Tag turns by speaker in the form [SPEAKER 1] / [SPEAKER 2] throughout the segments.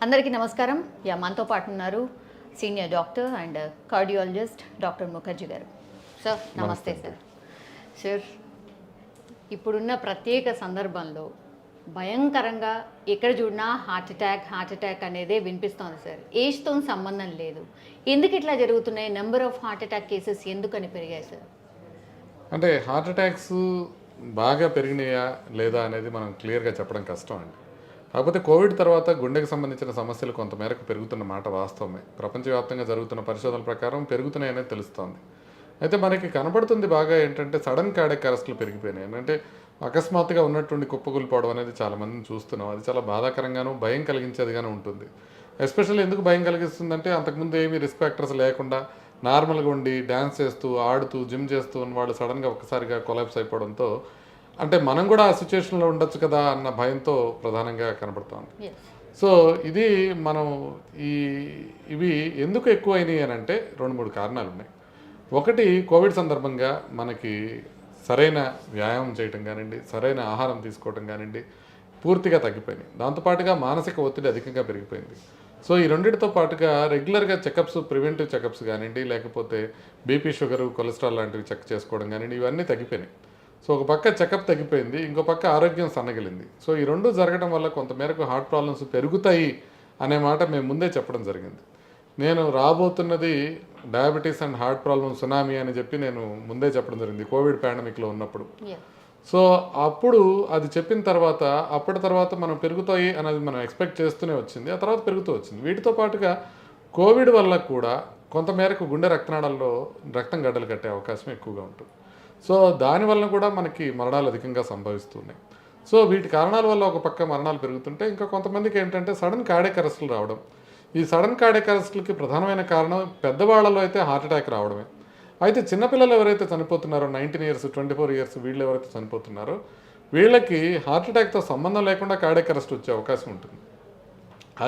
[SPEAKER 1] అందరికీ నమస్కారం. మనతో పాటు ఉన్నారు senior doctor and cardiologist doctor Mukherjee garu. Sir నమస్తే సార్. సార్, ఇప్పుడున్న ప్రత్యేక సందర్భంలో భయంకరంగా ఎక్కడ చూడినా హార్ట్ అటాక్ అనేదే వినిపిస్తోంది సార్. ఏజ్తో సంబంధం లేదు. ఎందుకు ఇట్లా జరుగుతున్నాయి? Number of heart attack cases ఎందుకని పెరిగాయి సార్?
[SPEAKER 2] అంటే హార్ట్ అటాక్స్ బాగా పెరిగినాయా లేదా అనేది మనం క్లియర్గా చెప్పడం కష్టం అండి. కాకపోతే కోవిడ్ తర్వాత గుండెకు సంబంధించిన సమస్యలు కొంతమేరకు పెరుగుతున్న మాట వాస్తవమే. ప్రపంచవ్యాప్తంగా జరుగుతున్న పరిశోధనల ప్రకారం పెరుగుతున్నాయనే తెలుస్తోంది. అయితే మనకి కనబడుతుంది బాగా ఏంటంటే సడన్ కార్డియాక్ అరెస్టులు పెరిగిపోయినాయి. అంటే అకస్మాత్తుగా ఉన్నటువంటి కుప్పకూలిపోవడం అనేది చాలామందిని చూస్తున్నాం. అది చాలా బాధాకరంగాను భయం కలిగించేదిగానే ఉంటుంది. ఎస్పెషల్లీ ఎందుకు భయం కలిగిస్తుందంటే అంతకుముందు ఏమీ రిస్క్ ఫ్యాక్టర్స్ లేకుండా నార్మల్గా ఉండి డ్యాన్స్ చేస్తూ ఆడుతూ జిమ్ చేస్తూ ఉన్న వాళ్ళు సడన్గా ఒక్కసారిగా కొలాప్స్ అయిపోవడంతో అంటే మనం కూడా ఆ సిచ్యువేషన్లో ఉండొచ్చు కదా అన్న భయంతో ప్రధానంగా కనబడుతోంది. సో ఇది మనం ఇవి ఎందుకు ఎక్కువైనాయి అని అంటే 2-3 కారణాలు ఉన్నాయి. ఒకటి, కోవిడ్ సందర్భంగా మనకి సరైన వ్యాయామం చేయటం కానివ్వండి, సరైన ఆహారం తీసుకోవటం కానివ్వండి పూర్తిగా తగ్గిపోయినాయి. దాంతోపాటుగా మానసిక ఒత్తిడి అధికంగా పెరిగిపోయింది. సో ఈ రెండింటితో పాటుగా రెగ్యులర్గా చెకప్స్, ప్రివెంటివ్ చెకప్స్ కానివ్వండి, లేకపోతే బీపీ, షుగరు, కొలెస్ట్రాల్ లాంటివి చెక్ చేసుకోవడం కానివ్వండి, ఇవన్నీ తగ్గిపోయినాయి. సో ఒక పక్క చెకప్ తగ్గిపోయింది, ఇంకో పక్క ఆరోగ్యం సన్నగిలింది. సో ఈ రెండు జరగడం వల్ల కొంతమేరకు హార్ట్ ప్రాబ్లమ్స్ పెరుగుతాయి అనే మాట మేము ముందే చెప్పడం జరిగింది. నేను రాబోతున్నది diabetes and heart problem tsunami అని చెప్పి నేను ముందే చెప్పడం జరిగింది కోవిడ్ పాండమిక్లో ఉన్నప్పుడు. సో అప్పుడు అది చెప్పిన తర్వాత అప్పటి తర్వాత మనం పెరుగుతాయి అనేది మనం ఎక్స్పెక్ట్ చేస్తూనే వచ్చింది. ఆ తర్వాత పెరుగుతూ వచ్చింది. వీటితో పాటుగా కోవిడ్ వల్ల కూడా కొంతమేరకు గుండె రక్తనాళాల్లో రక్తం గడ్డలు కట్టే అవకాశం ఎక్కువగా ఉంటుంది. సో దానివల్ల కూడా మనకి మరణాలు అధికంగా సంభవిస్తున్నాయి. సో వీటి కారణాల వల్ల ఒక పక్క మరణాలు పెరుగుతుంటే ఇంకా కొంతమందికి ఏంటంటే సడన్ కార్డియాక్ అరెస్టులు రావడం. ఈ సడన్ కార్డియాక్ అరెస్టులకి ప్రధానమైన కారణం పెద్దవాళ్ళలో అయితే హార్ట్ అటాక్ రావడమే. అయితే చిన్నపిల్లలు ఎవరైతే చనిపోతున్నారో 19 ఇయర్స్ 24 ఇయర్స్ వీళ్ళు ఎవరైతే చనిపోతున్నారో వీళ్ళకి హార్ట్ అటాక్తో సంబంధం లేకుండా కార్డియాక్ అరెస్ట్ వచ్చే అవకాశం ఉంటుంది.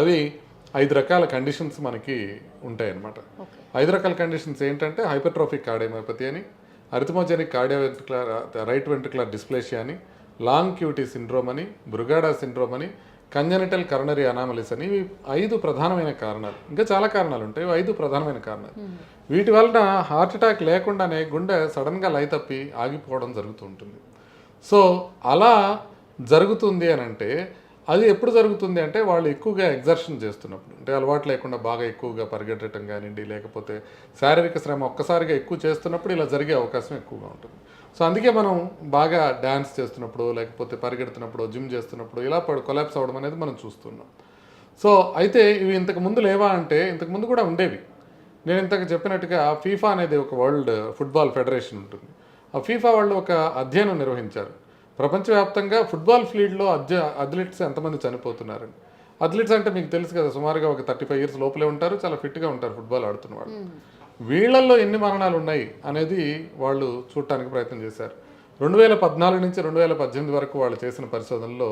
[SPEAKER 2] అవి 5 రకాల కండిషన్స్ మనకి ఉంటాయన్నమాట. 5 రకాల కండిషన్స్ ఏంటంటే హైపర్ట్రోఫిక్ కార్డియోమయోపతి అని, అరిథమోజెనిక్ రైట్ వెంట్రికులర్ డిస్ప్లేషియా అని, లాంగ్ క్యూటీ సిండ్రోమ్ అని, బ్రుగాడా సిండ్రోమ్ అని, కంజనిటల్ కరోనరీ అనామలీస్ అని. ఇవి 5 ప్రధానమైన కారణాలు. ఇంకా చాలా కారణాలు ఉంటాయి. 5 ప్రధానమైన కారణాలు. వీటి వలన హార్ట్ అటాక్ లేకుండానే గుండె సడన్గా లయ తప్పి ఆగిపోవడం జరుగుతూ ఉంటుంది. సో అలా జరుగుతుంది అని అంటే అది ఎప్పుడు జరుగుతుంది అంటే వాళ్ళు ఎక్కువగా ఎగ్జర్షన్ చేస్తున్నప్పుడు, అంటే అలవాటు లేకుండా బాగా ఎక్కువగా పరిగెట్టడం కానివ్వండి, లేకపోతే శారీరక శ్రమ ఒక్కసారిగా ఎక్కువ చేస్తున్నప్పుడు ఇలా జరిగే అవకాశం ఎక్కువగా ఉంటుంది. సో అందుకే మనం బాగా డ్యాన్స్ చేస్తున్నప్పుడు, లేకపోతే పరిగెడుతున్నప్పుడు, జిమ్ చేస్తున్నప్పుడు ఇలా కొలాప్స్ అవ్వడం అనేది మనం చూస్తున్నాం. సో అయితే ఇవి ఇంతకుముందు లేవా అంటే ఇంతకుముందు కూడా ఉండేవి. నేను ఇంతకు చెప్పినట్టుగా ఫీఫా అనేది ఒక వరల్డ్ ఫుట్బాల్ ఫెడరేషన్ ఉంటుంది. ఆ ఫీఫా వాళ్ళు ఒక అధ్యయనం నిర్వహించారు. ప్రపంచవ్యాప్తంగా ఫుట్బాల్ ఫీల్డ్లో అథ్లెట్స్ ఎంతమంది చనిపోతున్నారని. అథ్లెట్స్ అంటే మీకు తెలుసు కదా, సుమారుగా ఒక 35 ఇయర్స్ లోపలే ఉంటారు, చాలా ఫిట్గా ఉంటారు ఫుట్బాల్ ఆడుతున్న వాళ్ళు. వీళ్ళల్లో ఎన్ని మరణాలు ఉన్నాయి అనేది వాళ్ళు చూడటానికి ప్రయత్నం చేశారు. 2014 నుంచి 2018 వరకు వాళ్ళు చేసిన పరిశోధనలో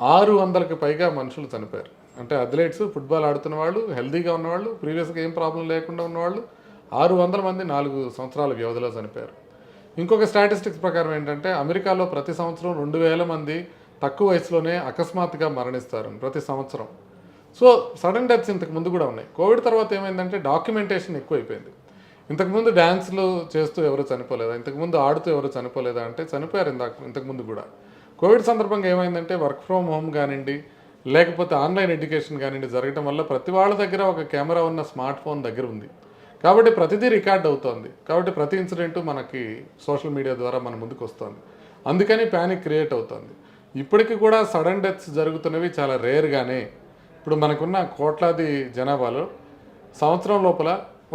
[SPEAKER 2] 600కి పైగా మనుషులు చనిపోయారు. అంటే అథ్లెట్స్, ఫుట్బాల్ ఆడుతున్న వాళ్ళు, హెల్తీగా ఉన్నవాళ్ళు, ప్రీవియస్గా ఏం ప్రాబ్లం లేకుండా ఉన్నవాళ్ళు 600 మంది 4 సంవత్సరాల వ్యవధిలో చనిపోయారు. ఇంకొక స్టాటిస్టిక్స్ ప్రకారం ఏంటంటే అమెరికాలో ప్రతి సంవత్సరం 2000 మంది తక్కువ వయసులోనే అకస్మాత్తుగా మరణిస్తారు ప్రతి సంవత్సరం. సో సడన్ డెత్స్ ఇంతకు ముందు కూడా ఉన్నాయి. కోవిడ్ తర్వాత ఏమైందంటే డాక్యుమెంటేషన్ ఎక్కువైపోయింది. ఇంతకుముందు డ్యాన్స్లు చేస్తూ ఎవరు చనిపోలేదా, ఇంతకుముందు ఆడుతూ ఎవరు చనిపోలేదా అంటే చనిపోయారు ఇంతకుముందు కూడా. కోవిడ్ సందర్భంగా ఏమైందంటే వర్క్ ఫ్రమ్ హోమ్ కానివ్వండి, లేకపోతే ఆన్లైన్ ఎడ్యుకేషన్ కానివ్వండి జరగడం వల్ల ప్రతి వాళ్ళ దగ్గర ఒక కెమెరా ఉన్న స్మార్ట్ ఫోన్ దగ్గర ఉంది. కాబట్టి ప్రతిదీ రికార్డ్ అవుతోంది. కాబట్టి ప్రతి ఇన్సిడెంటు మనకి సోషల్ మీడియా ద్వారా మన ముందుకు వస్తుంది. అందుకని ప్యానిక్ క్రియేట్ అవుతుంది. ఇప్పటికీ కూడా సడన్ డెత్స్ జరుగుతున్నవి చాలా రేర్గానే. ఇప్పుడు మనకున్న కోట్లాది జనాభాలో సంవత్సరం లోపల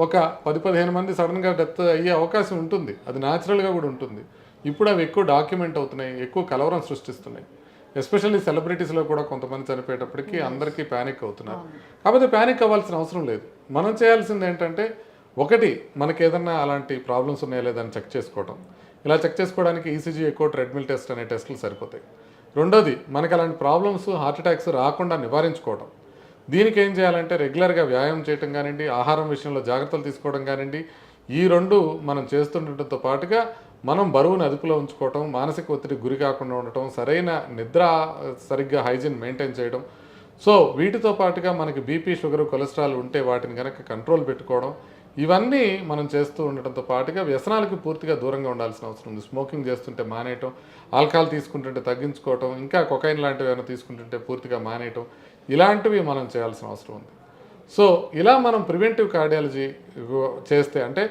[SPEAKER 2] ఒక 10-15 మంది సడన్గా డెత్ అయ్యే అవకాశం ఉంటుంది. అది న్యాచురల్గా కూడా ఉంటుంది. ఇప్పుడు అవి ఎక్కువ డాక్యుమెంట్ అవుతున్నాయి, ఎక్కువ కలవరం సృష్టిస్తున్నాయి. ఎస్పెషల్లీ సెలబ్రిటీస్లో కూడా కొంతమంది చనిపోయేటప్పటికీ అందరికీ ప్యానిక్ అవుతున్నారు. కాకపోతే ప్యానిక్ అవ్వాల్సిన అవసరం లేదు. మనం చేయాల్సింది ఏంటంటే, ఒకటి మనకి ఏదన్నా అలాంటి ప్రాబ్లమ్స్ ఉన్నాయా లేదని చెక్ చేసుకోవడం. ఇలా చెక్ చేసుకోవడానికి ఈసీజీ, ఎకో, ట్రెడ్మిల్ టెస్ట్ అనే టెస్టులు సరిపోతాయి. రెండోది, మనకి అలాంటి ప్రాబ్లమ్స్, హార్ట్ అటాక్స్ రాకుండా నివారించుకోవడం. దీనికి ఏం చేయాలంటే రెగ్యులర్గా వ్యాయామం చేయడం కానివ్వండి, ఆహారం విషయంలో జాగ్రత్తలు తీసుకోవడం కానివ్వండి, ఈ 2 మనం చేస్తుండటంతో పాటుగా మనం బరువును అదుపులో ఉంచుకోవటం, మానసిక ఒత్తిడికి గురి కాకుండా ఉండటం, సరైన నిద్ర, సరిగ్గా హైజీన్ మెయింటైన్ చేయడం. సో వీటితో పాటుగా మనకి బీపీ, షుగర్, కొలెస్ట్రాల్ ఉంటే వాటిని కనుక కంట్రోల్ పెట్టుకోవడం, ఇవన్నీ మనం చేస్తూ ఉండటంతో పాటుగా వ్యసనాలకు పూర్తిగా దూరంగా ఉండాల్సిన అవసరం ఉంది. స్మోకింగ్ చేస్తుంటే మానేయటం, ఆల్కహాల్ తీసుకుంటుంటే తగ్గించుకోవటం, ఇంకా కొకైన్ లాంటివి ఏమైనా తీసుకుంటుంటే పూర్తిగా మానేయటం, ఇలాంటివి మనం చేయాల్సిన అవసరం ఉంది. సో ఇలా మనం ప్రివెంటివ్ కార్డియాలజీ చేస్తే అంటే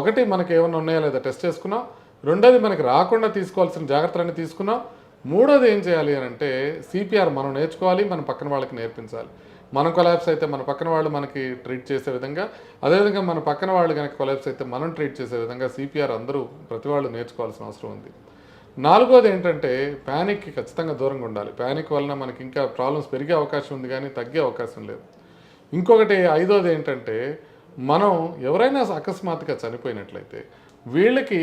[SPEAKER 2] ఒకటి మనకి ఏమైనా ఉన్నాయా లేదా టెస్ట్ చేసుకున్నాం, రెండోది మనకి రాకుండా తీసుకోవాల్సిన జాగ్రత్తలన్నీ తీసుకున్నాం, మూడోది ఏం చేయాలి అని అంటే సిపిఆర్ మనం నేర్చుకోవాలి, మన పక్కన వాళ్ళకి నేర్పించాలి. మనం కొలాప్స్ అయితే మన పక్కన వాళ్ళు మనకి ట్రీట్ చేసే విధంగా, అదేవిధంగా మన పక్కన వాళ్ళు కనుక కొలాప్స్ అయితే మనం ట్రీట్ చేసే విధంగా సిపిఆర్ అందరూ ప్రతి వాళ్ళు నేర్చుకోవాల్సిన అవసరం ఉంది. నాలుగోది ఏంటంటే ప్యానిక్కి ఖచ్చితంగా దూరంగా ఉండాలి. ప్యానిక్ వలన మనకి ఇంకా ప్రాబ్లమ్స్ పెరిగే అవకాశం ఉంది కానీ తగ్గే అవకాశం లేదు. ఇంకొకటి ఐదోది ఏంటంటే మనం ఎవరైనా అకస్మాత్తుగా చనిపోయినట్లయితే వీళ్ళకి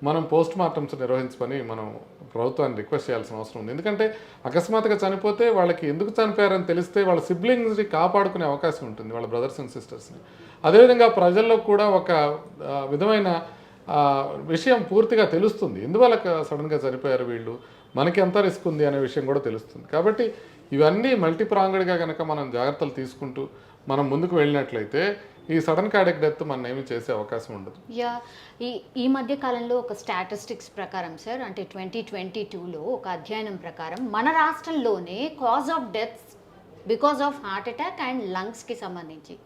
[SPEAKER 2] మనం పోస్ట్ మార్టమ్స్ నిర్వహించమని మనం ప్రభుత్వాన్ని రిక్వెస్ట్ చేయాల్సిన అవసరం ఉంది. ఎందుకంటే అకస్మాత్తుగా చనిపోతే వాళ్ళకి ఎందుకు చనిపోయారని తెలిస్తే వాళ్ళ సిబ్లింగ్స్ని కాపాడుకునే అవకాశం ఉంటుంది, వాళ్ళ బ్రదర్స్ అండ్ సిస్టర్స్ని. అదేవిధంగా ప్రజల్లో కూడా ఒక విధమైన విషయం పూర్తిగా తెలుస్తుంది, ఎందువల్ల సడన్గా చనిపోయారు వీళ్ళు, మనకి ఎంత రిస్క్ ఉంది అనే విషయం కూడా తెలుస్తుంది. కాబట్టి ఇవన్నీ మల్టీప్రాంగడ్గా కనుక మనం జాగ్రత్తలు తీసుకుంటూ మనం ముందుకు వెళ్ళినట్లయితే ఈ సడన్ కార్డియక్ డెత్ మనం ఏమి చేసే అవకాశం ఉండదు.
[SPEAKER 1] యా, ఈ మధ్య కాలంలో ఒక స్టాటిస్టిక్స్ ప్రకారం సార్, అంటే 2022లో ఒక అధ్యయనం ప్రకారం మన రాష్ట్రంలోనే cause of deaths because of heart attack and లంగ్స్కి సంబంధించి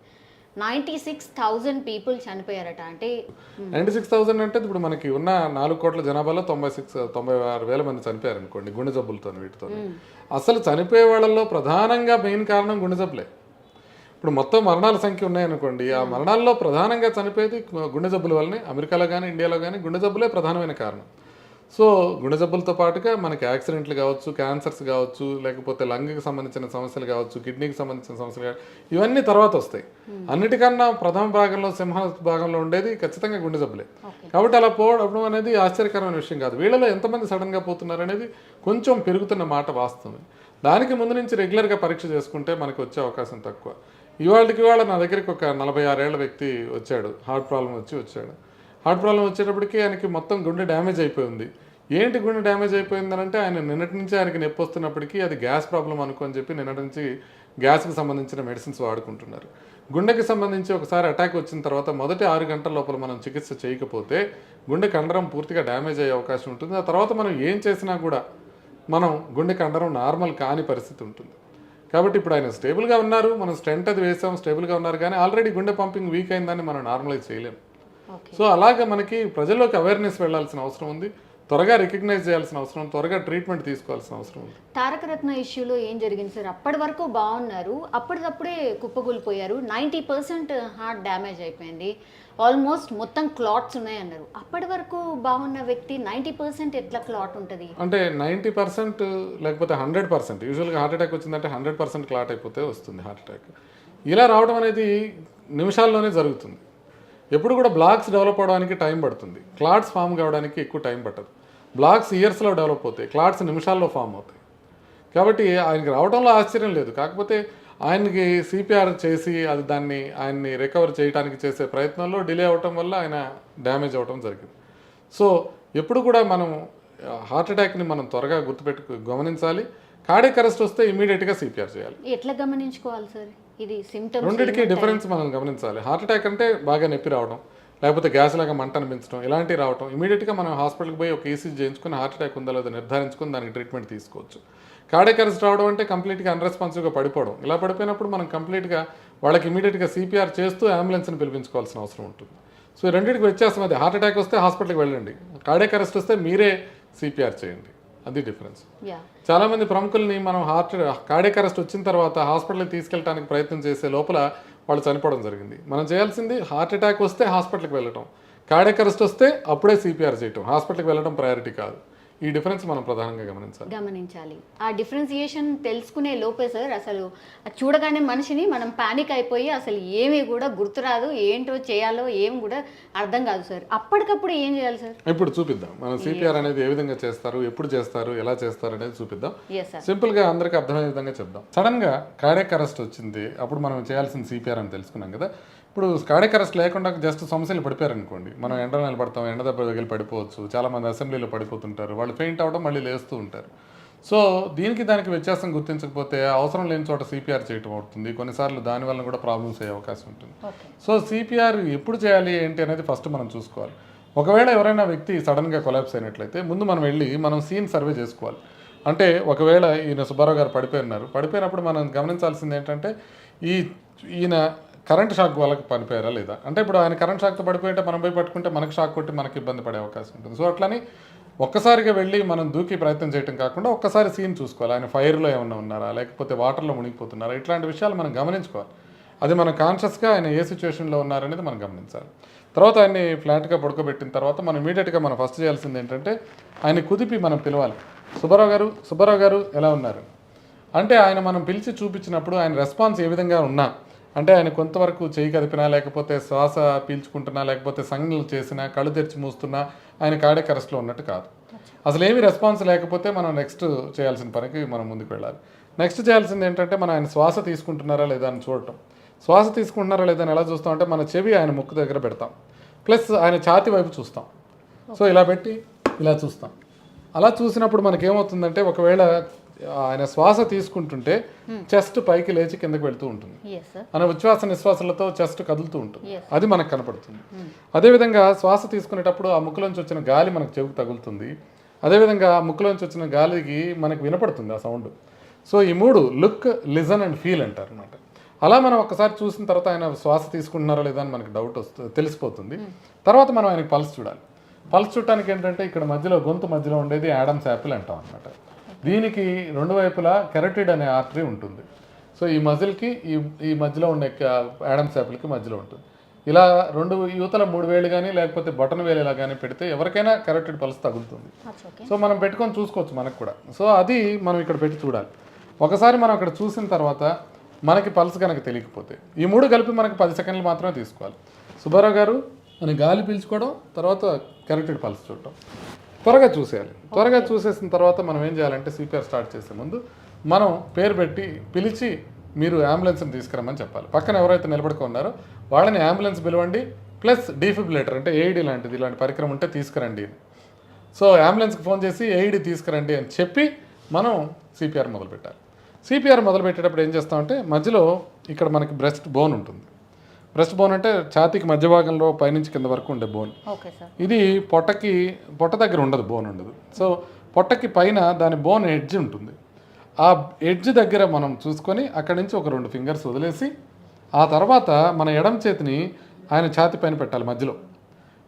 [SPEAKER 1] 96,000 పీపుల్ చనిపోయారట. అంటే
[SPEAKER 2] 96,000 అంటే ఇప్పుడు మనకి ఉన్న 4 కోట్ల జనాభాలో 96,000 మంది చనిపోయారు అనుకోండి గుండె జబ్బులతో. వీటితో అసలు చనిపోయే వాళ్ళల్లో ప్రధానంగా మెయిన్ కారణం గుండె జబ్బులే. ఇప్పుడు మొత్తం మరణాల సంఖ్య ఉన్నాయనుకోండి, ఆ మరణాల్లో ప్రధానంగా చనిపోయేది గుండె జబ్బుల వల్లనే. అమెరికాలో కానీ ఇండియాలో కానీ గుండె జబ్బులే ప్రధానమైన కారణం. సో గుండె జబ్బులతో పాటుగా మనకి యాక్సిడెంట్లు కావచ్చు, క్యాన్సర్స్ కావచ్చు, లేకపోతే లంగ్కి సంబంధించిన సమస్యలు కావచ్చు, కిడ్నీకి సంబంధించిన సమస్యలు కావచ్చు, ఇవన్నీ తర్వాత వస్తాయి. అన్నిటికన్నా ప్రథమ భాగంలో, సింహ భాగంలో ఉండేది ఖచ్చితంగా గుండె జబ్బులే. కాబట్టి అలా పోవడం అనేది ఆశ్చర్యకరమైన విషయం కాదు. వీళ్ళలో ఎంతమంది సడన్గా పోతున్నారు అనేది కొంచెం పెరుగుతున్న మాట వాస్తవమే. దానికి ముందు నుంచి రెగ్యులర్గా పరీక్ష చేసుకుంటే మనకి వచ్చే అవకాశం తక్కువ. ఇవాళ నా దగ్గరికి ఒక 46 ఏళ్ల వ్యక్తి వచ్చాడు, హార్ట్ ప్రాబ్లం వచ్చాడు. హార్ట్ ప్రాబ్లం వచ్చేటప్పటికి ఆయనకి మొత్తం గుండె డ్యామేజ్ అయిపోయింది. ఏంటి గుండె డ్యామేజ్ అయిపోయిందని అంటే ఆయన నిన్నటి నుంచి ఆయనకి నొప్పి వస్తున్నప్పటికీ అది గ్యాస్ ప్రాబ్లం అనుకోని చెప్పి నిన్నటి నుంచి గ్యాస్కి సంబంధించిన మెడిసిన్స్ వాడుకుంటున్నారు. గుండెకి సంబంధించి ఒకసారి అటాక్ వచ్చిన తర్వాత మొదటి 6 గంటల లోపల మనం చికిత్స చేయకపోతే గుండె కండరం పూర్తిగా డ్యామేజ్ అయ్యే అవకాశం ఉంటుంది. ఆ తర్వాత మనం ఏం చేసినా కూడా మనం గుండె కండరం నార్మల్ కాని పరిస్థితి ఉంటుంది. కాబట్టి ఇప్పుడు ఆయన స్టేబుల్గా ఉన్నారు, మనం స్టెంట్ అది వేసాం, స్టేబుల్గా ఉన్నారు, కానీ ఆల్రెడీ గుండె పంపింగ్ వీక్ అయిందని మనం నార్మలైజ్ చేయలేము. సో అలాగే మనకి ప్రజల్లోకి అవేర్నెస్ వెళ్ళాల్సిన అవసరం ఉంది, త్వరగా రికగ్నైజ్ చేయాల్సిన అవసరం, త్వరగా ట్రీట్మెంట్ తీసుకోవాల్సిన అవసరం ఉంది.
[SPEAKER 1] తారకరత్న ఇష్యూలో ఏం జరిగింది సార్? అప్పటి వరకు బాగున్నారు, అప్పటికప్పుడే కుప్పగూలిపోయారు. 90% హార్ట్ డ్యామేజ్ అయిపోయింది, ఆల్మోస్ట్ మొత్తం క్లాట్స్ ఉన్నాయన్నారు. అప్పటి వరకు బాగున్న వ్యక్తి 90% ఎట్లా క్లాట్ ఉంటుంది?
[SPEAKER 2] అంటే 90% లేకపోతే 100%. యూజువల్గా హార్ట్ అటాక్ వచ్చిందంటే 100% క్లాట్ అయిపోతే వస్తుంది హార్ట్ అటాక్. ఇలా రావడం అనేది నిమిషాల్లోనే జరుగుతుంది. ఎప్పుడు కూడా బ్లాక్స్ డెవలప్ అవడానికి టైం పడుతుంది, క్లాట్స్ ఫామ్ కావడానికి ఎక్కువ టైం పట్టదు. బ్లాక్స్ ఇయర్స్లో డెవలప్ అవుతాయి, క్లాట్స్ నిమిషాల్లో ఫామ్ అవుతాయి. కాబట్టి ఆయనకి రావడంలో ఆశ్చర్యం లేదు. కాకపోతే ఆయనకి సిపిఆర్ చేసి ఆయన్ని రికవర్ చేయడానికి చేసే ప్రయత్నంలో డిలే అవటం వల్ల ఆయన డ్యామేజ్ అవ్వటం జరిగింది. సో ఎప్పుడు కూడా మనం హార్ట్ అటాక్ని మనం త్వరగా గమనించాలి. కార్డియక్ అరెస్ట్ వస్తే ఇమీడియట్గా సిపిఆర్ చేయాలి.
[SPEAKER 1] ఎట్లా గమనించుకోవాలి సార్? ఇది సిమ్టమ్స్
[SPEAKER 2] రెండింటికి డిఫరెన్స్ మనం గమనించాలి. హార్ట్ అటాక్ అంటే బాగా నొప్పి రావడం, లేకపోతే గ్యాస్ లాగా మంట అనిపించడం, ఇలాంటివి రావడం, ఇమీడియట్గా మనం హాస్పిటల్కి పోయి ఒక ఈసీజీ చేయించుకుని హార్ట్ అటాక్ ఉందా లేదా నిర్ధారించుకుని దానికి ట్రీట్మెంట్ తీసుకోవచ్చు. కార్డియక్ అరెస్ట్ రావడం అంటే కంప్లీట్గా అన్రెస్పాన్సివ్గా పడిపోవడం. ఇలా పడిపోయినప్పుడు మనం కంప్లీట్గా వాళ్ళకి ఇమీడియట్గా సిపిఆర్ చేస్తూ అంబులెన్స్ని పిలిపించుకోవాల్సిన అవసరం ఉంటుంది. సో ఈ రెండింటికి వ్యత్యాసం అది. హార్ట్ అటాక్ వస్తే హాస్పిటల్కి వెళ్ళండి, కార్డియక్ అరెస్ట్ వస్తే మీరే సిపిఆర్ చేయండి, అది డిఫరెన్స్. చాలామంది ప్రముఖుల్ని మనం కార్డియక్ అరెస్ట్ వచ్చిన తర్వాత హాస్పిటల్కి తీసుకెళ్ళడానికి ప్రయత్నం చేసే లోపల వాళ్ళు చనిపోవడం జరిగింది. మనం చేయాల్సింది హార్ట్ అటాక్ వస్తే హాస్పిటల్కి వెళ్ళటం, కార్డియక్ అరెస్ట్ వస్తే అప్పుడే సిపిఆర్ చేయటం, హాస్పిటల్కి వెళ్ళడం ప్రయారిటీ కాదు. ఈ డిఫరెన్స్ మనం ప్రధానంగా గమనించాలి.
[SPEAKER 1] ఆ డిఫరెన్సియేషన్ తెలుసుకునే లోపే సార్ అసలు చూడగానే మనిషిని మనం పానిక్ అయిపోయి అసలు ఏమీ కూడా గుర్తురాదు, ఏంటో చేయాలో ఏం కూడా అర్థం కాదు సార్. అప్పటికప్పుడు ఏం చేయాలి సార్?
[SPEAKER 2] ఇప్పుడు చూపిద్దాం. మనం సిపిఆర్ అనేది ఏ విధంగా చేస్తారు, ఎప్పుడు చేస్తారు, ఎలా చేస్తారు అనేది చూపిద్దాం. సింపుల్గా అందరికీ అర్థమయ్యే విధంగా చెప్దాం. సడన్గా కార్డియక్ అరెస్ట్ వచ్చింది, అప్పుడు మనం చేయాల్సిన సిపిఆర్ అని తెలుసుకున్నాం కదా. ఇప్పుడు కార్డియక్ అరెస్ట్ లేకుండా జస్ట్ సమస్యలు పడిపోయారు అనుకోండి, మనం ఎండలో నిలబడతాం, ఎండ దెబ్బ తగిలి పడిపోవచ్చు. చాలామంది అసెంబ్లీలో పడిపోతుంటారు, వాళ్ళు ఫెయింట్ అవ్వడం మళ్ళీ లేస్తూ ఉంటారు. సో దానికి వ్యత్యాసం గుర్తించకపోతే అవసరం లేని చోట సిపిఆర్ చేయటం అవుతుంది. కొన్నిసార్లు దానివల్ల కూడా ప్రాబ్లమ్స్ అయ్యే అవకాశం ఉంటుంది. సో సిపిఆర్ ఎప్పుడు చేయాలి ఏంటి అనేది ఫస్ట్ మనం చూసుకోవాలి. ఒకవేళ ఎవరైనా వ్యక్తి సడన్గా కొలాప్స్ అయినట్లయితే ముందు మనం వెళ్ళి మనం సీన్ సర్వే చేసుకోవాలి. అంటే ఒకవేళ ఈయన సుబ్బారావు గారు పడిపోయినప్పుడు మనం గమనించాల్సింది ఏంటంటే ఈయన కరెంట్ షాక్ వాళ్ళకి పడిపోయారా లేదా. అంటే ఇప్పుడు ఆయన కరెంట్ షాక్తో పడిపోయింటే మనం పోయి పట్టుకుంటే మనకు షాక్ కొట్టి మనకి ఇబ్బంది పడే అవకాశం ఉంటుంది. సో అట్లని ఒక్కసారిగా వెళ్ళి మనం దూకి ప్రయత్నం చేయడం కాకుండా ఒక్కసారి సీన్ చూసుకోవాలి. ఆయన ఫైర్లో ఏమన్నా ఉన్నారా, లేకపోతే వాటర్లో మునిగిపోతున్నారా, ఇట్లాంటి విషయాలు మనం గమనించుకోవాలి. అది మనం కాన్షియస్గా ఆయన ఏ సిచ్యువేషన్లో ఉన్నారనేది మనం గమనించాలి. తర్వాత ఆయన్ని ఫ్లాట్గా పడుకోబెట్టిన తర్వాత మనం ఇమీడియట్గా మనం ఫస్ట్ చేయాల్సింది ఏంటంటే ఆయన్ని కుదిపి మనం పిలవాలి. సుబ్బారావు గారు ఎలా ఉన్నారు అంటే ఆయన మనం పిలిచి చూపించినప్పుడు ఆయన రెస్పాన్స్ ఏ విధంగా ఉన్నా, అంటే ఆయన కొంతవరకు చేయి కదిపినా, లేకపోతే శ్వాస పీల్చుకుంటున్నా, లేకపోతే సంజ్ఞలు చేసినా, కళ్ళు తెరిచి మూస్తున్నా ఆయన కార్డియాక్ అరెస్ట్లో ఉన్నట్టు కాదు. అసలు ఏమి రెస్పాన్స్ లేకపోతే మనం నెక్స్ట్ చేయాల్సిన పనికి మనం ముందుకు వెళ్ళాలి. నెక్స్ట్ చేయాల్సింది ఏంటంటే మనం ఆయన శ్వాస తీసుకుంటున్నారా లేదా అని చూడటం. శ్వాస తీసుకుంటున్నారా లేదా అని ఎలా చూస్తాం అంటే మన చెవి ఆయన ముక్కు దగ్గర పెడతాం, ప్లస్ ఆయన ఛాతి వైపు చూస్తాం. సో ఇలా పెట్టి ఇలా చూస్తాం. అలా చూసినప్పుడు మనకేమవుతుందంటే ఒకవేళ ఆయన శ్వాస తీసుకుంటుంటే చెస్ట్ పైకి లేచి కిందకి వెళ్తూ ఉంటుంది. ఆయన ఉచ్ఛ్వాస నిశ్వాసాలతో చెస్ట్ కదులుతూ ఉంటుంది. అది మనకు కనపడుతుంది. అదేవిధంగా శ్వాస తీసుకునేటప్పుడు ఆ ముక్కులోంచి వచ్చిన గాలి మనకు చెవికి తగులుతుంది. అదేవిధంగా ఆ ముక్కులోంచి వచ్చిన గాలికి మనకు వినపడుతుంది ఆ సౌండ్. సో ఈ మూడు లుక్, లిజన్ అండ్ ఫీల్ అంటారు అనమాట. అలా మనం ఒకసారి చూసిన తర్వాత ఆయన శ్వాస తీసుకుంటున్నారా లేదా అని మనకు డౌట్ తెలిసిపోతుంది. తర్వాత మనం ఆయనకి పల్స్ చూడాలి. పల్స్ చూడటానికి ఏంటంటే ఇక్కడ మధ్యలో గొంతు మధ్యలో ఉండేది యాడమ్స్ యాపిల్ అంటాం అనమాట. దీనికి రెండు వైపులా కెరటిడ్ అనే ఆర్టరీ ఉంటుంది. సో ఈ మజిల్కి ఈ మధ్యలో ఉండే యాడమ్స్ యాపిల్కి మధ్యలో ఉంటుంది. ఇలా రెండు యువతల 3 వేలు కానీ లేకపోతే బటన్ వేలు ఇలా కానీ పెడితే ఎవరికైనా కెరటిడ్ పల్స్ తగులుతుంది. సో మనం పెట్టుకొని చూసుకోవచ్చు మనకు కూడా. సో అది మనం ఇక్కడ పెట్టి చూడాలి. ఒకసారి మనం అక్కడ చూసిన తర్వాత మనకి పల్స్ కనుక తెలియకపోతే ఈ 3 కలిపి మనకి 10 సెకండ్లు మాత్రమే తీసుకోవాలి. సుబ్బారావు గారు అని గాలి పీల్చుకోవడం, తర్వాత కెరటిడ్ పల్స్ చూడటం, త్వరగా చూసేయాలి. త్వరగా చూసేసిన తర్వాత మనం ఏం చేయాలంటే సిపిఆర్ స్టార్ట్ చేసే ముందు మనం పేరు పెట్టి పిలిచి మీరు అంబులెన్స్ని తీసుకురమ్మని చెప్పాలి. పక్కన ఎవరైతే నిలబడుకున్నారో వాళ్ళని అంబులెన్స్ పిలవండి, ప్లస్ డీఫిబ్రిలేటర్ అంటే ఏఈడి లాంటిది ఇలాంటి పరికరం ఉంటే తీసుకురండి. సో అంబులెన్స్కి ఫోన్ చేసి ఏఈడి తీసుకురండి అని చెప్పి మనం సిపిఆర్ మొదలుపెట్టాలి. సిపిఆర్ మొదలుపెట్టేటప్పుడు ఏం చేస్తామంటే మధ్యలో ఇక్కడ మనకి బ్రెస్ట్ బోన్ ఉంటుంది. బ్రెస్ట్ బోన్ అంటే ఛాతీకి మధ్య భాగంలో పైనుంచి కింద వరకు ఉండే బోన్. ఇది పొట్ట దగ్గర ఉండదు, బోన్ ఉండదు. సో పొట్టకి పైన దాని బోన్ ఎడ్జ్ ఉంటుంది. ఆ ఎడ్జ్ దగ్గర మనం చూసుకొని అక్కడి నుంచి ఒక 2 ఫింగర్స్ వదిలేసి ఆ తర్వాత మన ఎడమ చేతిని ఆయన ఛాతీ పైన పెట్టాలి మధ్యలో.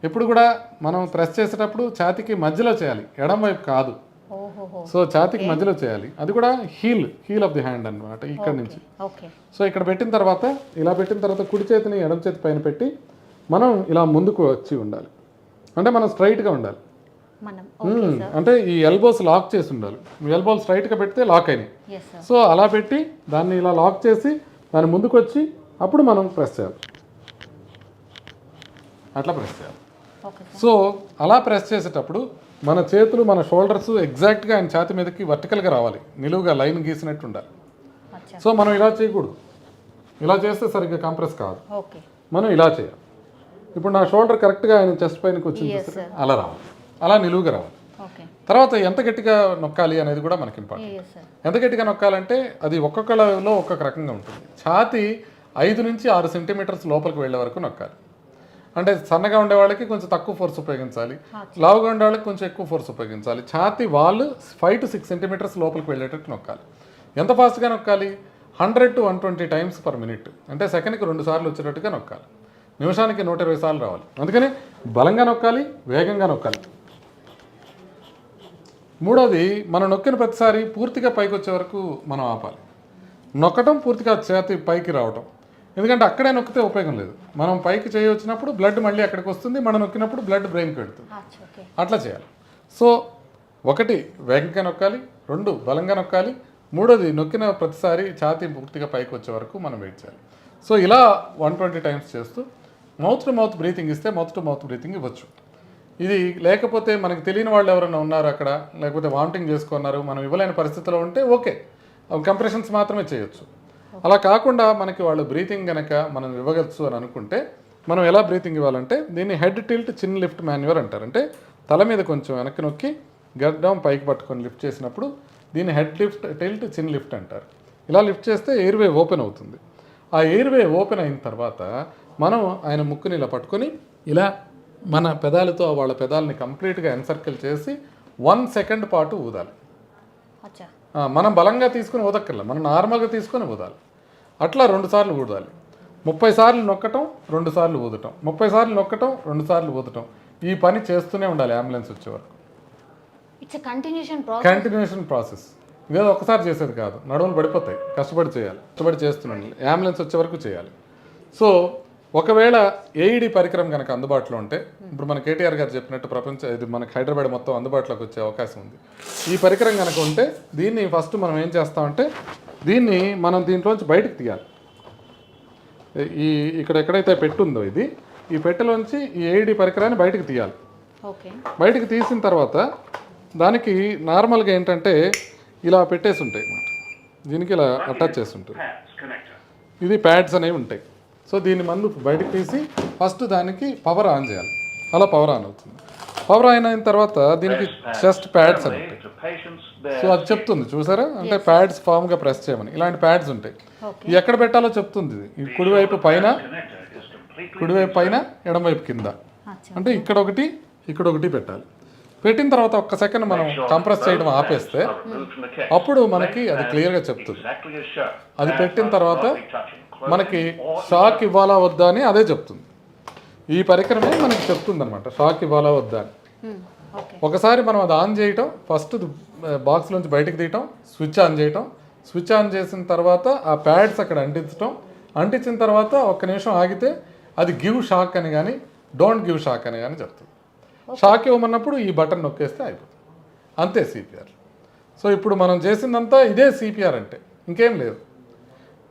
[SPEAKER 2] ఎప్పుడు కూడా మనం ప్రెస్ చేసేటప్పుడు ఛాతీకి మధ్యలో చేయాలి, ఎడమ వైపు కాదు. సో ఛాతీకి మధ్యలో చేయాలి. అది కూడా హీల్ ఆఫ్ ది హ్యాండ్ అన్నమాట, ఇక్కడ నుంచి. సో ఇక్కడ పెట్టిన తర్వాత ఇలా పెట్టిన తర్వాత కుడి చేతిని ఎడమ చేతి పైన పెట్టి మనం ఇలా ముందుకు వచ్చి ఉండాలి. అంటే మనం స్ట్రైట్గా ఉండాలి. అంటే ఈ ఎల్బోస్ లాక్ చేసి ఉండాలి. ఎల్బోస్ స్ట్రైట్గా పెడితే లాక్ అయినాయి. సో అలా పెట్టి దాన్ని ఇలా లాక్ చేసి దాన్ని ముందుకు వచ్చి అప్పుడు మనం ప్రెస్ చేయాలి. అట్లా ప్రెస్ చేయాలి. సో అలా ప్రెస్ చేసేటప్పుడు మన చేతులు, మన షోల్డర్స్ ఎగ్జాక్ట్గా ఆయన ఛాతి మీదకి వర్టికల్గా రావాలి, నిలువుగా లైన్ గీసినట్టు ఉండాలి. సో మనం ఇలా చేయకూడదు. ఇలా చేస్తే సరిగ్గా కంప్రెస్ కాదు. మనం ఇలా చేయాలి. ఇప్పుడు నా షోల్డర్ కరెక్ట్గా ఆయన చెస్ట్ పైనకి వచ్చింది, అలా రావాలి, అలా నిలువుగా రావాలి. తర్వాత ఎంత గట్టిగా నొక్కాలి అనేది కూడా మనకి ఇంపార్టెంట్. ఎంత గట్టిగా నొక్కాలంటే అది ఒక్కొక్కలో ఒక్కొక్క రకంగా ఉంటుంది. ఛాతి 5 నుంచి 6 సెంటీమీటర్స్ లోపలికి వెళ్ళే వరకు నొక్కాలి. అంటే సన్నగా ఉండే వాళ్ళకి కొంచెం తక్కువ ఫోర్స్ ఉపయోగించాలి, లావుగా ఉండే వాళ్ళకి కొంచెం ఎక్కువ ఫోర్స్ ఉపయోగించాలి. ఛాతి వాళ్ళు 5 to 6 సెంటీమీటర్స్ లోపలికి వెళ్ళేటట్టు నొక్కాలి. ఎంత ఫాస్ట్గా నొక్కాలి? 100 to 120 టైమ్స్ పర్ మినిట్. అంటే సెకండ్కి 2 సార్లు వచ్చేటట్టుగా నొక్కాలి. నిమిషానికి 120 సార్లు రావాలి. అందుకని బలంగా నొక్కాలి, వేగంగా నొక్కాలి. మూడోది, మనం నొక్కిన ప్రతిసారి పూర్తిగా పైకి వచ్చే వరకు మనం ఆపాలి. నొక్కటం పూర్తిగా ఛాతి పైకి రావటం. ఎందుకంటే అక్కడే నొక్కితే ఉపయోగం లేదు. మనం పైకి చేయి వచ్చినప్పుడు బ్లడ్ మళ్ళీ అక్కడికి వస్తుంది, మనం నొక్కినప్పుడు బ్లడ్ బ్రెయిన్కి వెళ్తుంది. అట్లా చేయాలి. సో 1 వేగంగా నొక్కాలి, 2 బలంగా నొక్కాలి, 3 నొక్కిన ప్రతిసారి ఛాతీ పూర్తిగా పైకి వచ్చే వరకు మనం వెయిట్ చేయాలి. సో ఇలా 120 టైమ్స్ చేస్తూ మౌత్ టు మౌత్ బ్రీతింగ్ ఇస్తే మౌత్ టు మౌత్ బ్రీతింగ్ ఇవ్వచ్చు. ఇది లేకపోతే మనకు తెలియని వాళ్ళు ఎవరైనా ఉన్నారు అక్కడ, లేకపోతే వామిటింగ్ చేసుకున్నారు, మనం ఇవ్వలేని పరిస్థితిలో ఉంటే ఓకే, కంప్రెషన్స్ మాత్రమే చేయొచ్చు. అలా కాకుండా మనకి వాళ్ళు బ్రీతింగ్ కనుక మనం ఇవ్వగలచ్చు అని అనుకుంటే మనం ఎలా బ్రీతింగ్ ఇవ్వాలంటే దీన్ని హెడ్ టిల్ట్ చిన్ లిఫ్ట్ మాన్యువర్ అంటారు. అంటే తల మీద కొంచెం వెనక్కి నొక్కి గడ్డం పైకి పట్టుకొని లిఫ్ట్ చేసినప్పుడు దీన్ని హెడ్ లిఫ్ట్, టిల్ట్, చిన్ లిఫ్ట్ అంటారు. ఇలా లిఫ్ట్ చేస్తే ఎయిర్వే ఓపెన్ అవుతుంది. ఆ ఎయిర్వే ఓపెన్ అయిన తర్వాత మనం ఆయన ముక్కుని ఇలా పట్టుకొని ఇలా మన పెదాలతో వాళ్ళ పెదాలని కంప్లీట్గా ఎన్సర్కిల్ చేసి 1 సెకండ్ పాటు ఊదాలి.
[SPEAKER 1] అచ్చా.
[SPEAKER 2] మనం బలంగా తీసుకుని ఊదక్కర్లా, మనం నార్మల్గా తీసుకొని ఊదాలి. అట్లా 2 సార్లు ఊదాలి. 30 సార్లు నొక్కటం, 2 సార్లు ఊదటం, 30 సార్లు నొక్కటం, 2 సార్లు ఊదటం. ఈ పని చేస్తూనే ఉండాలి అంబులెన్స్ వచ్చే వరకు.
[SPEAKER 1] It's continuation
[SPEAKER 2] process. ఇదేదో ఒకసారి చేసేది కాదు, నడుములు పడిపోతాయి, కష్టపడి చేయాలి, కష్టపడి చేస్తున్నాను, అంబులెన్స్ వచ్చే వరకు చేయాలి. సో ఒకవేళ ఏఈడి పరికరం కనుక అందుబాటులో ఉంటే, ఇప్పుడు మన కేటీఆర్ గారు చెప్పినట్టు ఇది మనకి హైదరాబాద్ మొత్తం అందుబాటులోకి వచ్చే అవకాశం ఉంది. ఈ పరికరం కనుక ఉంటే దీన్ని ఫస్ట్ మనం ఏం చేస్తామంటే దీన్ని మనం దీంట్లోంచి బయటకు తీయాలి. ఇక్కడ ఎక్కడైతే పెట్టుందో ఈ పెట్టెలోంచి ఈ ఏఈడి పరికరాన్ని బయటకు తీయాలి.
[SPEAKER 1] ఓకే.
[SPEAKER 2] బయటకు తీసిన తర్వాత దానికి నార్మల్గా ఏంటంటే ఇలా పెట్టేసి ఉంటాయి అన్నమాట. దీనికి ఇలా అటాచ్ చేసి ఉంటుంది. ఇది ప్యాడ్స్ అనేవి ఉంటాయి. సో దీన్ని మందు బయటకు తీసి ఫస్ట్ దానికి పవర్ ఆన్ చేయాలి. అలా పవర్ ఆన్ అవుతుంది. పవర్ ఆన్ అయిన తర్వాత దీనికి చెస్ట్ ప్యాడ్స్ అని ఉంటాయి. సో అది చెప్తుంది చూసారా, అంటే ప్యాడ్స్ ఫామ్గా ప్రెస్ చేయమని. ఇలాంటి ప్యాడ్స్ ఉంటాయి. ఎక్కడ పెట్టాలో చెప్తుంది. ఈ కుడివైపు పైన, ఎడమవైపు కింద. అంటే ఇక్కడ ఒకటి పెట్టాలి. పెట్టిన తర్వాత ఒక్క సెకండ్ మనం కంప్రెస్ చేయడం ఆపేస్తే అప్పుడు మనకి అది క్లియర్గా చెప్తుంది. అది పెట్టిన తర్వాత మనకి షాక్ ఇవ్వాలా వద్దా అని అదే చెప్తుంది. ఈ పరికరమే మనకి చెప్తుంది అనమాట, షాక్ ఇవ్వాలా వద్దా అని. ఒకసారి మనం అది ఆన్ చేయటం, ఫస్ట్ బాక్స్లోంచి బయటకు తీయటం, స్విచ్ ఆన్ చేయటం, స్విచ్ ఆన్ చేసిన తర్వాత ఆ ప్యాడ్స్ అక్కడ అంటించిన తర్వాత ఒక్క నిమిషం ఆగితే అది గివ్ షాక్ అని కానీ డోంట్ గివ్ షాక్ అని కానీ చెప్తుంది. షాక్ ఇవ్వమన్నప్పుడు ఈ బటన్ నొక్కేస్తే అయిపోతుంది. అంతే సిపిఆర్. సో ఇప్పుడు మనం చేసిందంతా ఇదే సిపిఆర్ అంటే, ఇంకేం లేదు.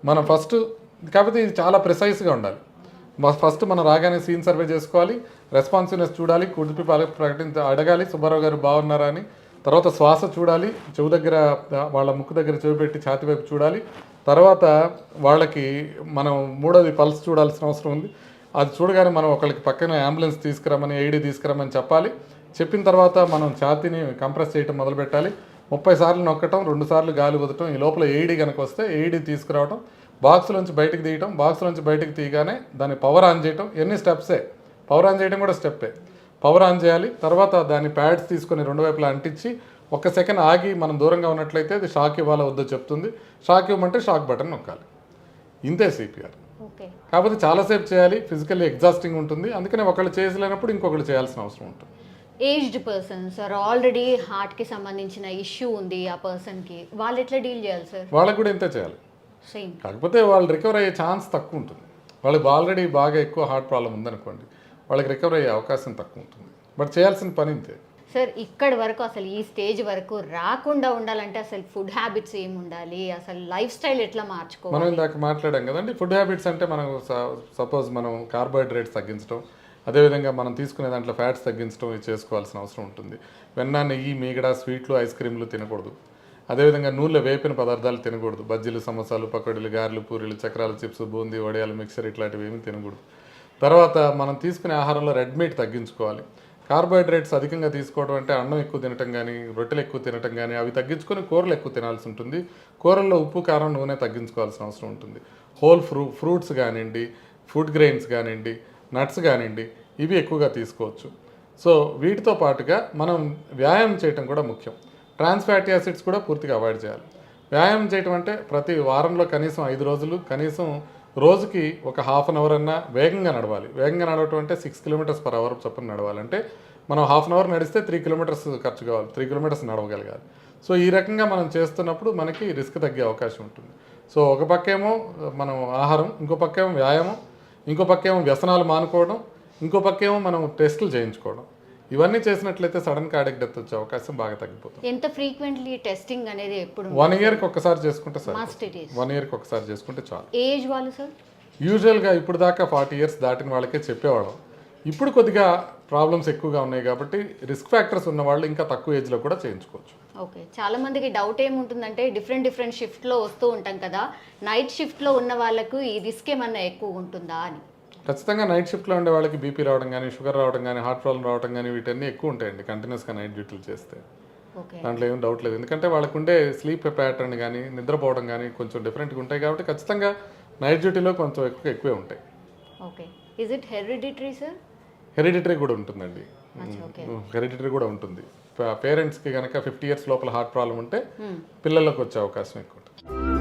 [SPEAKER 2] మనం ఫస్ట్, కాకపోతే ఇది చాలా ప్రిసైజ్గా ఉండాలి. ఫస్ట్ మనం రాగానే సీన్ సర్వే చేసుకోవాలి, రెస్పాన్సివ్నెస్ చూడాలి, కుడిపి అడగాలి సుబ్బారావు గారు బాగున్నారా అని. తర్వాత శ్వాస చూడాలి, చెవు దగ్గర వాళ్ళ ముక్కు దగ్గర చెవి పెట్టి ఛాతి వైపు చూడాలి. తర్వాత వాళ్ళకి మనం మూడోది పల్స్ చూడాల్సిన అవసరం ఉంది. అది చూడగానే మనం ఒకళ్ళకి పక్కన అంబులెన్స్ తీసుకురమ్మని, ఏఈడి తీసుకురమ్మని చెప్పాలి. చెప్పిన తర్వాత మనం ఛాతీని కంప్రెస్ చేయటం మొదలుపెట్టాలి. 30 సార్లు నొక్కటం, 2 సార్లు గాలి వదటం. ఈ లోపల ఏఈడి కనుక వస్తే ఏఈడి తీసుకురావటం, బాక్స్లోంచి బయటకు తీయటం, బాక్స్లోంచి బయటకు తీయగానే దాన్ని పవర్ ఆన్ చేయటం. ఎన్ని స్టెప్సే, పవర్ ఆన్ చేయడం కూడా స్టెప్పే. పవర్ ఆన్ చేయాలి. తర్వాత దాన్ని ప్యాడ్స్ తీసుకొని 2 వైపులా అంటించి ఒక్క సెకండ్ ఆగి మనం దూరంగా ఉన్నట్లయితే అది షాక్ ఇవ్వాలో వద్దో చెప్తుంది. షాక్ ఇవ్వమంటే షాక్ బటన్ నొక్కాలి. ఇంతే సిపిఆర్. కాకపోతే చాలాసేపు చేయాలి, ఫిజికల్లీ ఎగ్జాస్టింగ్ ఉంటుంది. అందుకనే ఒకళ్ళు చేయలేనప్పుడు ఇంకొకళ్ళు చేయాల్సిన అవసరం ఉంటుంది.
[SPEAKER 1] ఏజ్డ్ పర్సన్ సార్, ఆల్రెడీ హార్ట్కి సంబంధించిన ఇష్యూ ఉంది ఆ పర్సన్కి, వాళ్ళు ఎట్లా డీల్ చేయాలి సార్?
[SPEAKER 2] వాళ్ళకి కూడా ఇంతే చేయాలి.
[SPEAKER 1] సేమ్.
[SPEAKER 2] కాకపోతే వాళ్ళు రికవర్ అయ్యే ఛాన్స్ తక్కువ ఉంటుంది. వాళ్ళకి ఆల్రెడీ బాగా ఎక్కువ హార్ట్ ప్రాబ్లం ఉందనుకోండి, వాళ్ళకి రికవర్ అయ్యే అవకాశం తక్కువ ఉంటుంది. బట్ చేయాల్సిన పని ఇంతే
[SPEAKER 1] సార్. ఇక్కడి వరకు అసలు ఈ స్టేజ్ వరకు రాకుండా ఉండాలంటే అసలు ఫుడ్ హ్యాబిట్స్ ఏమి ఉండాలి, అసలు లైఫ్ స్టైల్ ఎట్లా మార్చుకోవాలి?
[SPEAKER 2] మనం ఇందాక మాట్లాడాం కదండి, ఫుడ్ హ్యాబిట్స్ అంటే మనం సపోజ్ మనం కార్బోహైడ్రేట్స్ తగ్గించడం, అదేవిధంగా మనం తీసుకునే దాంట్లో ఫ్యాట్స్ తగ్గించడం ఇది చేసుకోవాల్సిన అవసరం ఉంటుంది. వెన్న, నెయ్యి, మీగడ, స్వీట్లు, ఐస్ క్రీమ్లు తినకూడదు. అదేవిధంగా నూనెలో వేపిన పదార్థాలు తినకూడదు. బజ్జీలు, సమోసాలు, పకోడీలు, గారెలు, పూరీలు, చక్రాలు, చిప్స్, బూందీ, వడియాలు, మిక్సర్ ఇట్లాంటివి ఏమీ తినకూడదు. తర్వాత మనం తీసుకునే ఆహారంలో రెడ్ మీట్ తగ్గించుకోవాలి. కార్బోహైడ్రేట్స్ అధికంగా తీసుకోవడం అంటే అన్నం ఎక్కువ తినటం కానీ, రొట్టెలు ఎక్కువ తినటం కానీ, అవి తగ్గించుకొని కూరలు ఎక్కువ తినాల్సి ఉంటుంది. కూరల్లో ఉప్పు, కారం, నూనె తగ్గించుకోవాల్సిన అవసరం ఉంటుంది. హోల్ ఫ్రూట్స్ కానివ్వండి, ఫుడ్ గ్రెయిన్స్ కానివ్వండి, నట్స్ కానివ్వండి, ఇవి ఎక్కువగా తీసుకోవచ్చు. సో వీటితో పాటుగా మనం వ్యాయామం చేయటం కూడా ముఖ్యం. ట్రాన్స్ ఫ్యాటీ యాసిడ్స్ కూడా పూర్తిగా అవాయిడ్ చేయాలి. వ్యాయామం చేయటం అంటే ప్రతి వారంలో కనీసం 5 రోజులు, కనీసం రోజుకి ఒక హాఫ్ అన్ అవర్ అన్నా వేగంగా నడవాలి. వేగంగా నడవటం అంటే 6 km/h చొప్పున నడవాలంటే మనం హాఫ్ అన్ అవర్ నడిస్తే 3 kilometers ఖర్చు కావాలి, 3 kilometers నడవగలగాలి. సో ఈ రకంగా మనం చేస్తున్నప్పుడు మనకి రిస్క్ తగ్గే అవకాశం ఉంటుంది. సో ఒక పక్కేమో మనం ఆహారం, ఇంకో పక్కేమో వ్యాయామం, ఇంకో పక్కేమో వ్యసనాలు మానుకోవడం, ఇంకో పక్కేమో మనం టెస్టులు చేయించుకోవడం. ఇవన్నీ చేసినట్లయితే సడన్ కార్డియక్ డెత్ వచ్చే అవకాశం బాగా తగ్గిపోతుంది.
[SPEAKER 1] ఎంత ఫ్రీక్వెంట్లీ టెస్టింగ్ అనేది ఎప్పుడు?
[SPEAKER 2] 1 yearకి ఒకసారి చేసుకుంటే సార్, 1 yearకి ఒకసారి చేసుకుంటే చాలు.
[SPEAKER 1] ఏజ్ వాళ్ళు సార్
[SPEAKER 2] యూజువల్గా ఇప్పుడు దాకా 40 years దాటిన వాళ్ళకే చెప్పేవాళ్ళం. ఇప్పుడు కొద్దిగా ప్రాబ్లమ్స్ ఎక్కువగా ఉన్నాయి కాబట్టి రిస్క్ ఫ్యాక్టర్స్ ఉన్న వాళ్ళు ఇంకా తక్కువ ఏజ్లో కూడా చేయించుకోవచ్చు.
[SPEAKER 1] ఓకే. చాలా మందికి డౌట్ ఏముంటుందంటే డిఫరెంట్ షిఫ్ట్లో వస్తూ ఉంటాం కదా, నైట్ షిఫ్ట్లో ఉన్న వాళ్ళకు ఈ రిస్క్ ఏమన్నా ఎక్కువ ఉంటుందా అని.
[SPEAKER 2] ఖచ్చితంగా నైట్ షిఫ్ట్లో ఉండే వాళ్ళకి బీపీ రావడం కానీ, షుగర్ రావడం కానీ, హార్ట్ ప్రాబ్లం రావడం కానీ వీటన్నీ ఎక్కువ ఉంటాయండి కంటిన్యూస్గా నైట్ డ్యూటీలు చేస్తే.
[SPEAKER 1] ఓకే.
[SPEAKER 2] దాంట్లో ఏం డౌట్ లేదు. ఎందుకంటే వాళ్ళకు ఉండే స్లీప్ ప్యాటర్న్ కానీ నిద్రపోవడం కానీ కొంచెం డిఫరెంట్గా ఉంటాయి కాబట్టి ఖచ్చితంగా నైట్ డ్యూటీలో కొంచెం ఎక్కువే ఉంటాయి.
[SPEAKER 1] Okay. Is it hereditary sir?
[SPEAKER 2] Hereditary కూడా ఉంటుందండి.
[SPEAKER 1] ఓకే.
[SPEAKER 2] హెరిడిటరీ కూడా ఉంటుంది. పేరెంట్స్కి కనుక 50 years లోపల హార్ట్ ప్రాబ్లం ఉంటే పిల్లలకు వచ్చే అవకాశం ఎక్కువ ఉంటుంది.